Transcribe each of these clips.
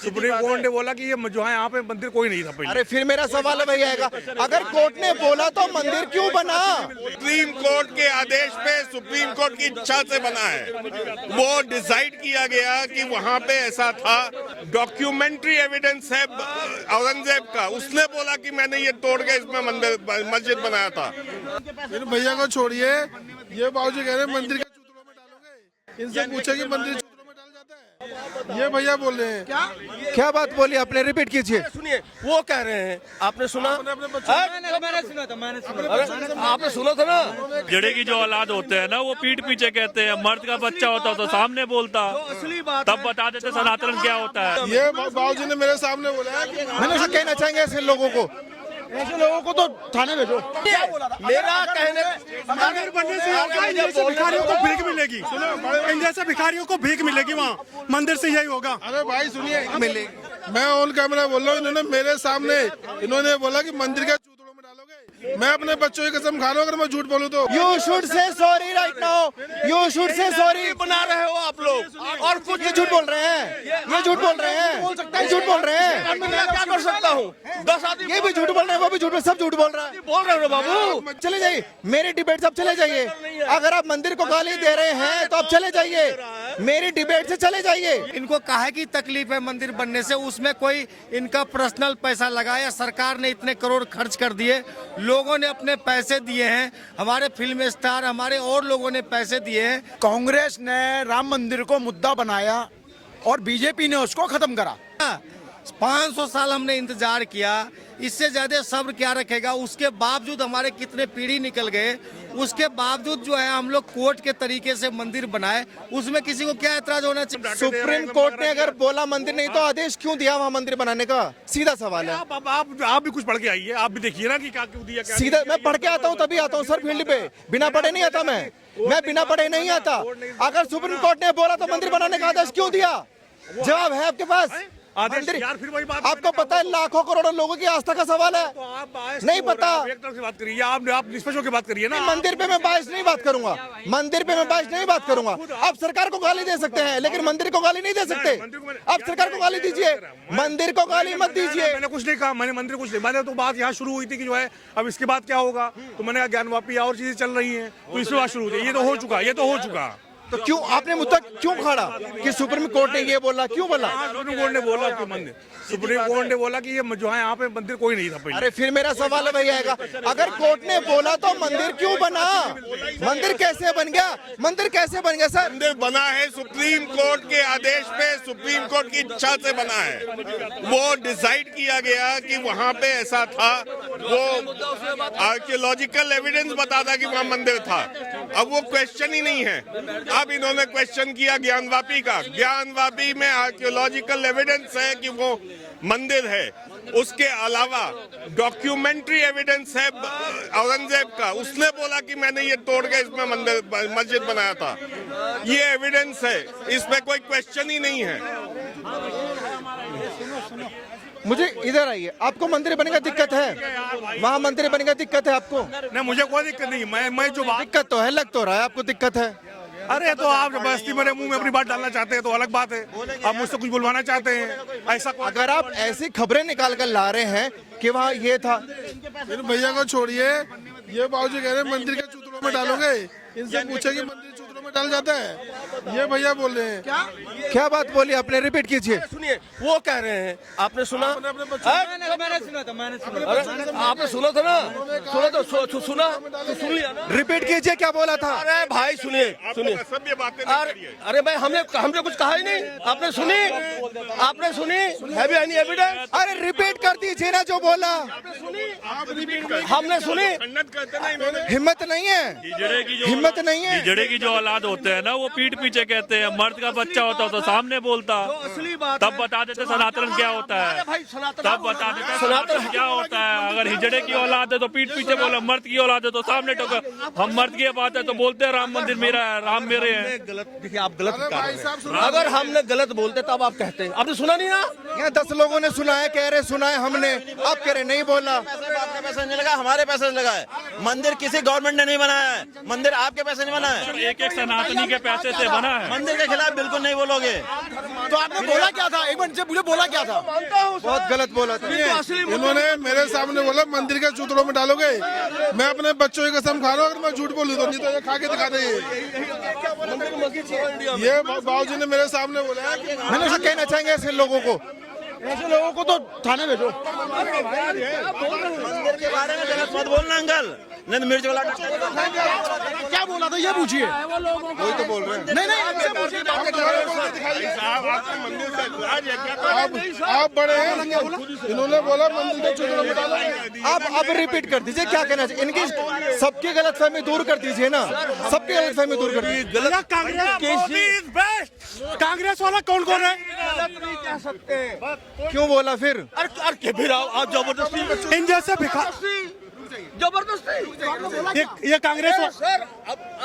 Supreme court ने बोला कि ये जो है यहाँ पे मंदिर कोई नहीं था पहले। अरे फिर मेरा सवाल वही आएगा, अगर कोर्ट ने बोला तो मंदिर क्यों बना? सुप्रीम कोर्ट के आदेश पे सुप्रीम कोर्ट की इच्छा से बना है। वो डिसाइड किया गया कि वहाँ पे ऐसा था। डॉक्यूमेंट्री एविडेंस है औरंगजेब का, उसने बोला कि मैंने ये तोड़ के इसमें मंदिर मस्जिद बनाया था। इन भैया को छोड़िए, ये बाबूजी कह रहे हैं मंदिर के चूतरों में डालोगे। इनसे पूछे कि मंदिर चूतरों में डाल जाता है, ये भैया बोल रहे हैं। क्या बात बोली आपने, रिपीट कीजिए। सुनिए, वो कह रहे हैं, आपने सुना? अपने बच्चों आपने सुना था ना? जड़े की जो औलाद होते हैं ना, वो पीठ पीछे कहते हैं। मर्द का बच्चा होता तो सामने बोलता, असली बात तब बता देते सनातन क्या होता है। ये बाबूजी ने मेरे सामने बोला है कि मैंने ऐसा कहना चाहेंगे ऐसे लोगों को, ऐसे लोगों को तो थाने भेजो। मेरा कहने मंदिर बनने से भिखारियों को भीख मिलेगी। इन जैसे भिखारियों को भीख मिलेगी वहाँ मंदिर से, यही होगा। अरे भाई सुनिए, मैं ऑन कैमरा बोल रहा हूँ, इन्होंने मेरे सामने इन्होंने बोला कि मंदिर के चूतरों में डालोगे। मैं अपने बच्चों की कसम खा रहा हूँ, अगर मैं झूठ बोलूँ तो। You should say sorry right now, you should say sorry. बना रहे हो आप लोग, और कुछ ये झूठ बोल रहे हैं, ये झूठ बोल रहे हैं, ये झूठ बोल रहे हैं। मैं क्या कर सकता हूँ? 10 आदमी ये भी झूठ बोल रहे हैं, वो भी झूठ, सब झूठ बोल रहा है। बोल रहे हो बाबू। चले जाइए, मेरी डिबेट से आप चले जाइए। अगर आप मंदिर को गाली दे रहे हैं तो आप चले जाइए, मेरी डिबेट से चले जाइए। इनको काहे की तकलीफ है मंदिर बनने से? उसमें कोई इनका पर्सनल पैसा लगाया? सरकार ने इतने करोड़ खर्च कर दिए, लोगों ने अपने पैसे दिए हैं, हमारे फिल्म स्टार, हमारे और लोगों ने पैसे दिए हैं। कांग्रेस ने राम मंदिर को मुद्दा बनाया और बीजेपी ने उसको खत्म करा। 500 साल हमने इंतजार किया, इससे ज्यादा सब्र क्या रखेगा? उसके बावजूद हमारे कितने पीढ़ी निकल गए, उसके बावजूद जो है हम लोग कोर्ट के तरीके से मंदिर बनाए, उसमें किसी को क्या ऐतराज होना चाहिए? सुप्रीम कोर्ट ने अगर बोला मंदिर नहीं तो आदेश क्यों दिया वहाँ मंदिर बनाने का? सीधा सवाल है। आप भी कुछ पढ़ के आइए, आप भी देखिए ना कि क्या क्यों दिया, क्या सीधा मैं पढ़ के आता हूँ तभी आता हूँ सर फील्ड पे, बिना पढ़े नहीं आता मैं बिना पढ़े नहीं आता। अगर सुप्रीम कोर्ट ने बोला तो मंदिर बनाने का आदेश क्यों दिया? जवाब है आपके पास? आदेश यार, फिर वही बात। आपको पता है लाखों करोड़ों लोगं की आस्था का सवाल है, नहीं पता? एक तरफ से बात करिए, आप निष्पक्ष होकर बात करिए ना। मंदिर पे मैं बाइस नहीं बात करूंगा, मंदिर पे मैं बाइस नहीं बात करूंगा। आप सरकार को गाली दे सकते हैं लेकिन मंदिर को गाली नहीं दे सकते। आप सरकार को गाली दीजिए, मंदिर को गाली मत दीजिए। मैंने कुछ नहीं कहा, मैंने मंदिर कुछ नहीं, मैंने तो बात यहाँ शुरू हुई थी कि जो है अब इसके बाद क्या होगा, तो मैंने कहा ज्ञानवापी और चीजें चल रही हैं, तो इससे बात शुरू हुई। ये तो हो चुका, ये तो हो चुका। तो क्यों आपने मुद्दा क्यों खड़ा कि सुप्रीम कोर्ट ने ये बोला, क्यों बोला? सुप्रीम कोर्ट ने बोला कि मंदिर, सुप्रीम कोर्ट ने बोला कि ये जो है यहाँ पे मंदिर कोई नहीं था पहले। अरे फिर मेरा सवाल वही आएगा, अगर कोर्ट ने बोला तो मंदिर क्यों बना? मंदिर कैसे बन गया? मंदिर कैसे बन गया सर? मंदिर बना है सुप्रीम कोर्ट के आदेश पे सुप्रीम कोर्ट की इच्छा से बना है। वो डिसाइड किया गया कि वहाँ पे ऐसा था। वो आर्कियोलॉजिकल एविडेंस बताता कि वहाँ मंदिर था। अब वो क्वेश्चन ही नहीं है। अब इन्होंने क्वेश्चन किया ज्ञानवापी का। ज्ञानवापी में आर्कियोलॉजिकल एविडेंस है कि वो मंदिर है। उसके अलावा डॉक्यूमेंट्री एविडेंस है औरंगजेब का, उसने बोला कि मैंने ये तोड़ के इसमें मंदिर मस्जिद बनाया था। ये एविडेंस है, इसमें कोई क्वेश्चन ही नहीं है। मुझे इधर आइए, आपको मंदिर बनने का दिक्कत है? वहाँ मंदिर बनने का दिक्कत है आपको? नहीं, मुझे कोई दिक्कत नहीं। मैं जो बात, दिक्कत तो है, लग तो रहा है आपको दिक्कत है। अरे तो आप जबरदस्ती मेरे मुंह में अपनी बात डालना चाहते हैं तो अलग बात है। आप मुझसे कुछ बुलवाना चाहते हैं, ऐसा अगर आप ऐसी खबरें निकाल कर ला रहे हैं कि वहाँ ये था। इन भैया को छोड़िए, ये बाबूजी कह रहे हैं मंदिर के चूतरों में डालोगे। इनसे पूछे कि मंदिर चूतरों में डाल जाता है, ये भैया बोल रहे हैं। क्या बात बोली आपने, रिपीट कीजिए। सुनिए, वो कह रहे हैं, आपने सुना? अपने बच्चों आपने सुना था ना? सुना तो सुना तो सुन लिया ना? रिपीट कीजिए, क्या बोला था? अरे भाई सुनिए सुनिए, सब ये बातें नहीं करिए। अरे भाई हमने कुछ कहा ही नहीं। आपने सुनी? Have you any evidence? अरे रिपीट कर दीजिए ना जो बोला। हमने सुनी। खंडन करते ना इन्होंने। हिम्मत नहीं है, हिम्मत नहीं है। जड़े की जो औलाद होते हैं ना, वो पीठ पीछे कहते हैं। मर्द का बच्चा होता तो सामने बोलता, असली बात तब बता देते सनातन क्या होता है। भाई सनातन, तब बता देते सनातन क्या होता है। अगर हिजड़े की औलाद है तो पीठ पीछे बोले, मर्द की औलाद है तो सामने टोका। हम मर्द की बात है तो बोलते हैं राम मंदिर मेरा है, राम मेरे हैं। गलत, देखिए आप गलत कर रहे हैं। अगर हमने गलत बोलते तब आप कहते हैं। आपने सुना नहीं ना? यहाँ 10 लोगों ने सुना है, कह रहे सुना है हमने, आप कह रहे नहीं बोला। आपके पैसे नहीं लगा, हमारे पैसे लगा है। मंदिर किसी गवर्नमेंट ने नहीं बनाया है, मंदिर आपके पैसे नहीं बना है। एक सनातनी के पैसे से बना है। मंदिर के खिलाफ बिल्कुल नहीं बोलोगे। तो आपने बोला क्या था, एक मिनट से मुझे बोला क्या था? बहुत गलत बोला था। इन्होंने मेरे सामने बोला मंदिर के चूतड़ों में डालोगे। मैं अपने बच्चों की कसम खा रहा हूँ, अगर मैं झूठ बोलूँ तो नहीं तो ये खा के दिखा दे। ये बाबूजी ने मेरे सामने बोला है कि मैंने उसे कहना चाहेंगे ऐसे लोगों को, ऐसे लोगों को तो थाने भेजो। मंदिर के बारे में गलत मत बोलना अंकल, नहीं तो मिर्च वाला क्या बोला था ये पूछिए। वही तो बोल रहे हैं। नहीं हमसे पूछिए। आप बड़े हैं, इन्होंने बोला मंदिर के चूतड़ों में डालोगे। आप रिपीट कर दीजिए क्या कहना चाहिए। इनकी सबकी गलतफहमी दूर कर दीजिए ना, सबकी गलतफहमी दूर कर दीजिए। कांग्रेस वाला कौन कौन है? क्यों बोला फिर? फिर आप जबरदस्ती इन जैसे जबरदस्ती ये कांग्रेस।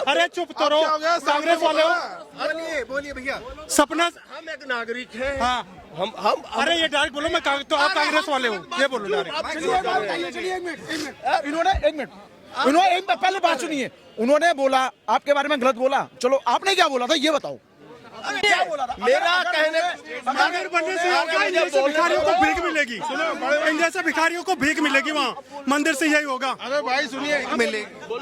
अरे चुप तो रहो, कांग्रेस वाले हो। बोलिए भैया। सपना हम एक नागरिक हैं। हाँ हम अरे ये डायरेक्ट बोलो, मैं तो आप कांग्रेस वाले हो, ये बोलो डायरेक्ट। इन्होंने एक पहले बात सुनिए। उन्होंने बोला आपके बारे में गलत बोला, चलो आपने क्या बोला था ये बताओ। क्या बोला था? मेरा कहने मंदिर बनने से होगा, इन जैसे भिखारियों को भीख मिलेगी। इन जैसे भिखारियों को भीख मिलेगी वहाँ मंदिर से, यही होगा। अरे भाई सुनिए,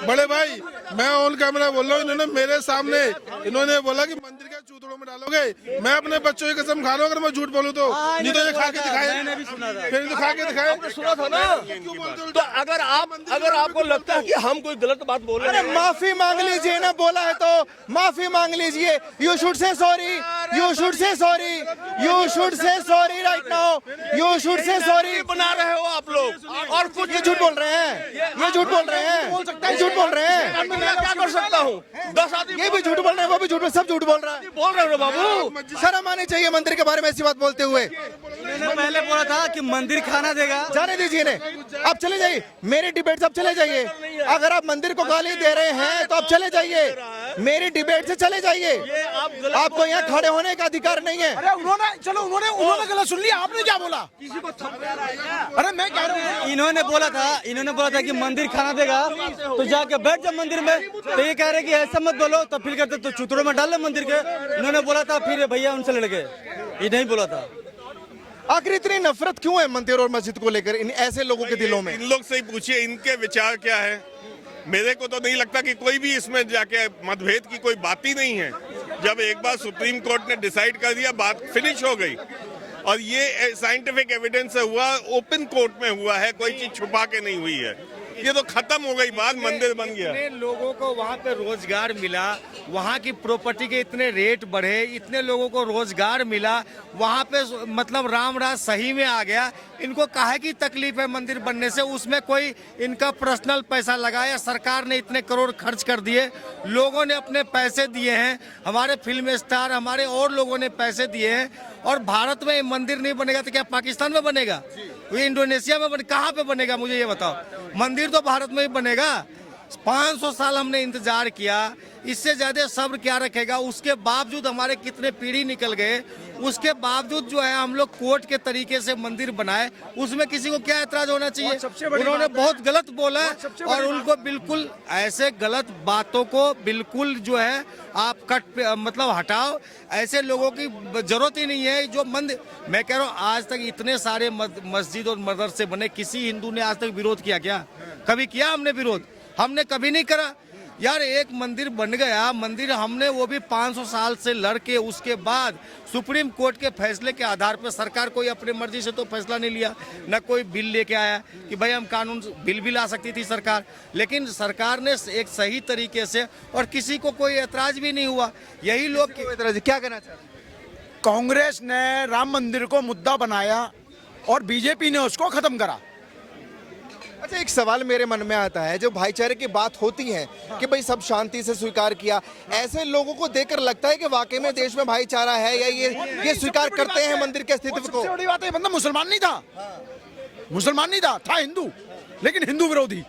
बड़े भाई मैं ऑन कैमरा बोल रहा हूँ। इन्होंने मेरे सामने इन्होंने बोला कि मंदिर के चूतड़ों में डालोगे। मैं अपने बच्चों की कसम खा रहा हूँ, अगर मैं झूठ बोलूँ तो नहीं तो ये खा के दिखाए। फिर तो खा के दिखाए। सुना था ना। तो अगर आपको लगता है कि हम कोई गलत बात बोल रहे अरे हैं, माफी मांग लीजिए ना, बोला है तो माफी मांग लीजिए। You should say sorry, you should say sorry, you should say sorry right now, you should say sorry. बना रहे हो आप लोग और कुछ ये झूठ बोल रहे हैं, ये झूठ बोल रहे हैं, ये झूठ बोल रहे हैं। मैं क्या कर सकता हूँ? 10 आदमी ये भी झूठ बोल रहे हैं, वो भी झूठ, सब झूठ बोल रहा है। बोल रहे हो बाबू। शर्म आनी चाहिए मंदिर के बारे में ऐसी बात बोलते हुए। पहले बोला था कि मंदिर खाना देगा। जाने दीजिए इन्हें, आप चले जाइए। मेरी डिबेट से आप चले जाइए। अगर आप मंदिर को गाली दे रहे हैं तो आप चले जाइए, मेरी डिबेट से चले जाइए। आपको यहाँ खड़े होने का अधिकार नहीं है। अरे उन्होंने गलत सुन लिया। आपने क्या बोला? किसी को अरे मैं कह रहा हूँ इन्होंने बोला था कि मंदिर खाना देगा, तो जाके बैठ जाओ मंदिर में। तो ये कह रहे कि ऐसा मत बोलो, तो फिर कहते तो चूतड़ों में डाल मंदिर के। इन्होंने बोला था, फिर भैया उनसे लड़ गए। ये नहीं बोला था। आखिर इतनी नफरत क्यों है मंदिर और मस्जिद को लेकर इन ऐसे लोगों के दिलों में? इन लोग से ही पूछिए इनके विचार क्या है। मेरे को तो नहीं लगता कि कोई भी इसमें जाके मतभेद की कोई बात ही नहीं है। जब एक बार सुप्रीम कोर्ट ने डिसाइड कर दिया, बात फिनिश हो गई। और ये साइंटिफिक एविडेंस से हुआ, ओपन कोर्ट में हुआ है, कोई चीज छुपा के नहीं हुई है। ये तो खत्म हो गई बात, मंदिर बन गया। इतने लोगों को वहाँ पे रोजगार मिला, वहाँ की प्रॉपर्टी के इतने रेट बढ़े, इतने लोगों को रोजगार मिला, वहाँ पे मतलब राम राज सही में आ गया। इनको काहे की तकलीफ है मंदिर बनने से? उसमें कोई इनका पर्सनल पैसा लगाया, सरकार ने इतने करोड़ खर्च कर दिए, लोगों ने अपने पैसे दिए हैं, हमारे फिल्म स्टार, हमारे और लोगों ने पैसे दिए हैं। और भारत में मंदिर नहीं बनेगा तो क्या पाकिस्तान में बनेगा? ये इंडोनेशिया में कहाँ पे बनेगा? मुझे ये बताओ। मंदिर तो भारत में ही बनेगा। 500 साल हमने इंतजार किया, इससे ज्यादा सब्र क्या रखेगा? उसके बावजूद हमारे कितने पीढ़ी निकल गए, उसके बावजूद जो है हम लोग कोर्ट के तरीके से मंदिर बनाए, उसमें किसी को क्या ऐतराज होना चाहिए? उन्होंने बहुत गलत बोला और उनको बिल्कुल ऐसे गलत बातों को बिल्कुल जो है आप मतलब हटाओ। ऐसे लोगों की जरूरत ही नहीं है। जो मंदिर, मैं कह रहा हूँ आज तक इतने सारे मस्जिद और मदरसे बने, किसी हिंदू ने आज तक विरोध किया क्या? कभी किया हमने विरोध? हमने कभी नहीं करा यार। एक मंदिर बन गया, मंदिर हमने वो भी 500 साल से लड़के, उसके बाद सुप्रीम कोर्ट के फैसले के आधार पर, सरकार कोई अपनी मर्जी से तो फैसला नहीं लिया, न कोई बिल लेके आया कि भाई हम कानून बिल भी ला सकती थी सरकार, लेकिन सरकार ने एक सही तरीके से, और किसी को कोई ऐतराज भी नहीं हुआ। यही लोग क्या कहना चाहते हैं? कांग्रेस ने राम मंदिर को मुद्दा बनाया और बीजेपी ने उसको खत्म करा। अच्छा, एक सवाल मेरे मन में आता है, जो भाईचारे की बात होती है कि भाई सब शांति से स्वीकार किया, ऐसे लोगों को देखकर लगता है कि वाकई में देश में भाईचारा है या ये स्वीकार करते हैं मंदिर के अस्तित्व को? सबसे बड़ी बात है, मतलब मुसलमान नहीं था, मुसलमान नहीं था हिंदू, लेकिन हिंदू विरोधी।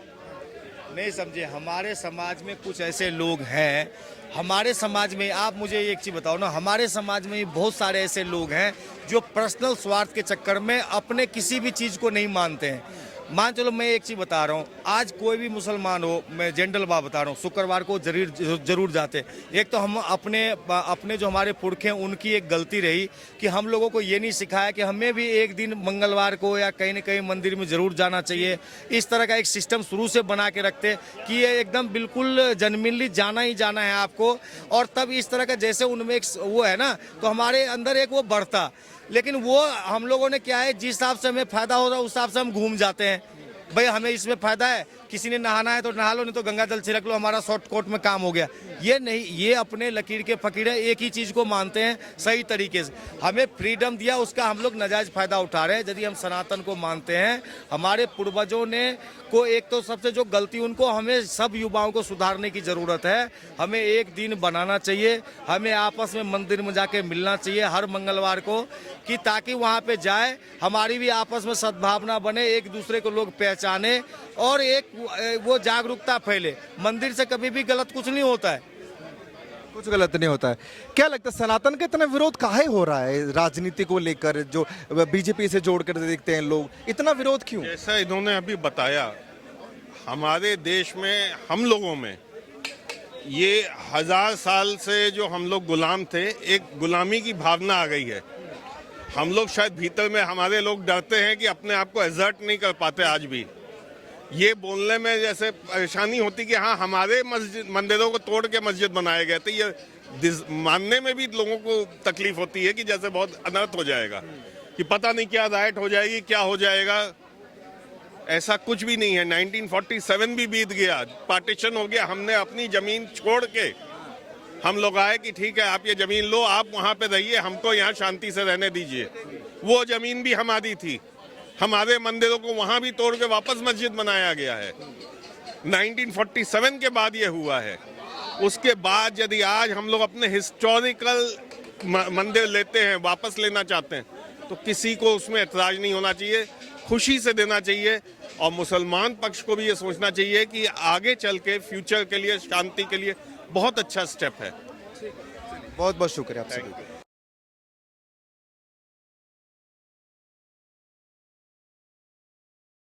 नहीं समझे, हमारे समाज में कुछ ऐसे लोग हैं, हमारे समाज में, आप मुझे एक चीज बताओ ना, हमारे समाज में बहुत सारे ऐसे लोग हैं जो पर्सनल स्वार्थ के चक्कर में अपने किसी भी चीज को नहीं मानते हैं। मान चलो मैं एक चीज बता रहा हूँ, आज कोई भी मुसलमान हो, मैं जनरल बात बता रहा हूँ, शुक्रवार को जरूर जाते। एक तो हम अपने जो हमारे पुरखे हैं उनकी एक गलती रही कि हम लोगों को ये नहीं सिखाया कि हमें भी एक दिन मंगलवार को या कहीं न कहीं मंदिर में जरूर जाना चाहिए। इस तरह का एक सिस्टम शुरू से बना के रखते कि ये एकदम बिल्कुल जनमिनली जाना ही जाना है आपको, और तब इस तरह का जैसे उनमें एक वो है ना, तो हमारे अंदर एक वो बढ़ता। लेकिन वो हम लोगों ने क्या है, जिस हिसाब से हमें फायदा हो रहा है उस हिसाब से हम घूम जाते हैं। भाई हमें इसमें फायदा है, किसी ने नहाना है तो नहा लो, नहीं तो गंगा जल छिड़क लो, हमारा शॉर्ट कोट में काम हो गया। ये नहीं, ये अपने लकीर के फकीर हैं, एक ही चीज को मानते हैं सही तरीके से। हमें फ्रीडम दिया, उसका हम लोग नाजायज फायदा उठा रहे हैं। यदि हम सनातन को मानते हैं, हमारे पूर्वजों ने को एक तो सबसे जो गलती उनको, हमें सब युवाओं को सुधारने की जरूरत है। हमें एक दिन बनाना चाहिए, हमें आपस में मंदिर में जाके मिलना चाहिए हर मंगलवार को, कि ताकि वहाँ पे जाए हमारी भी आपस में सद्भावना बने, एक दूसरे को लोग पहचाने और एक वो जागरूकता फैले। मंदिर से कभी भी गलत कुछ नहीं होता है। कुछ गलत नहीं होता है। क्या लगता है सनातन का इतना विरोध काहे हो रहा है राजनीति को लेकर, जो बीजेपी से जोड़कर देखते हैं लोग, इतना विरोध क्यों? जैसा इन्होंने अभी बताया, हमारे देश में हम लोगों में ये 1000 साल से जो हम लोग गुलाम थे, एक गुलामी की भावना आ गई है। हम लोग शायद भीतर में हमारे लोग डरते हैं कि अपने आप को एग्जर्ट नहीं कर पाते। आज भी ये बोलने में जैसे परेशानी होती कि हाँ हमारे मंदिरों को तोड़ के मस्जिद बनाए गए थे, ये मानने में भी लोगों को तकलीफ होती है कि जैसे बहुत अनर्थ हो जाएगा, कि पता नहीं क्या राइट हो जाएगी, क्या हो जाएगा। ऐसा कुछ भी नहीं है। 1947 भी बीत गया, पार्टीशन हो गया, हमने अपनी जमीन छोड़ के हम लोग आए कि ठीक है आप ये जमीन लो, आप वहाँ पे रहिए, हमको यहाँ शांति से रहने दीजिए। वो जमीन भी हमारी थी, हमारे मंदिरों को वहाँ भी तोड़ के वापस मस्जिद बनाया गया है। 1947 के बाद ये हुआ है। उसके बाद यदि आज हम लोग अपने हिस्टोरिकल मंदिर लेते हैं, वापस लेना चाहते हैं, तो किसी को उसमें एतराज नहीं होना चाहिए, खुशी से देना चाहिए। और मुसलमान पक्ष को भी ये सोचना चाहिए कि आगे चल के फ्यूचर के लिए, शांति के लिए बहुत अच्छा स्टेप है। बहुत बहुत शुक्रिया आप सभी।